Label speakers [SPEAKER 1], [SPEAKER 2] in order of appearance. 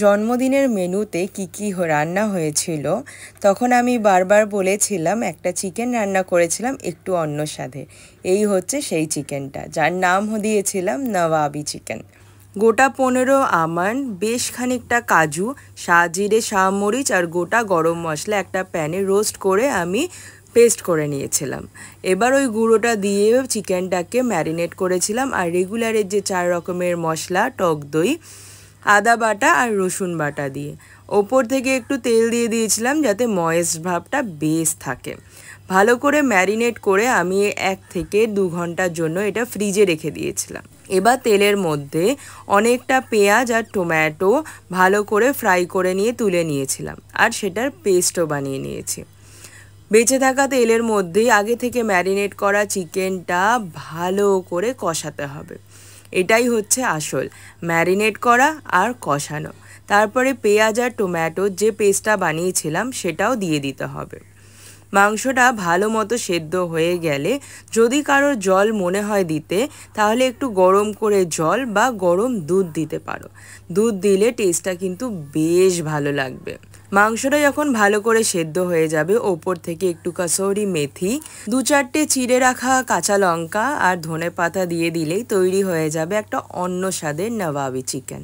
[SPEAKER 1] জন্মদিনের মেনুতে কি রান্না হয়েছিল তখন আমি বারবার বলেছিলাম একটা চিকেন রান্না করেছিলাম একটু অন্য স্বাদে। এই হচ্ছে সেই চিকেনটা, যার নাম দিয়েছিলাম নবাবি চিকেন। গোটা 15 আমন্ড, বেশ খানিকটা কাজু, সাজিরে শাহমরিচ আর গোটা গরম মশলা একটা প্যানে রোস্ট করে আমি পেস্ট করে নিয়েছিলাম। এবার ওই গুঁড়োটা দিয়ে চিকেনটাকে ম্যারিনেট করেছিলাম। আর রেগুলারের যে 4 রকমের মশলা, টক দই, আদা বাটা আর রসুন বাটা দিয়ে ওপর থেকে একটু তেল দিয়ে দিয়েছিলাম যাতে ময়েস্ট ভাবটা বেশ থাকে। ভালো করে ম্যারিনেট করে আমি 1 থেকে 2 ঘন্টার জন্য এটা ফ্রিজে রেখে দিয়েছিলাম। এবার তেলের মধ্যে অনেকটা পেঁয়াজ আর টমেটো ভালো করে ফ্রাই করে নিয়ে তুলে নিয়েছিলাম, আর সেটার পেস্টও বানিয়ে নিয়েছি। বেঁচে থাকা তেলের মধ্যেই আগে থেকে ম্যারিনেট করা চিকেনটা ভালো করে কষাতে হবে। এটাই হচ্ছে আসল, ম্যারিনেট করা আর কষানো। তারপরে পেঁয়াজ আর টমেটোর যে পেস্টটা বানিয়েছিলাম সেটাও দিয়ে দিতে হবে। মাংসটা ভালো মতো সেদ্ধ হয়ে গেলে যদি কারোর জল মনে হয় দিতে, তাহলে একটু গরম করে জল বা গরম দুধ দিতে পারো। দুধ দিলে টেস্টটা কিন্তু বেশ ভালো লাগবে। মাংসটা যখন ভালো করে সেদ্ধ হয়ে যাবে, ওপর থেকে একটু কাসুরি মেথি, 2-4টে চিড়ে রাখা কাঁচা লঙ্কা আর ধনেপাতা দিয়ে দিলেই তৈরি হয়ে যাবে একটা অন্য স্বাদের নবাবি চিকেন।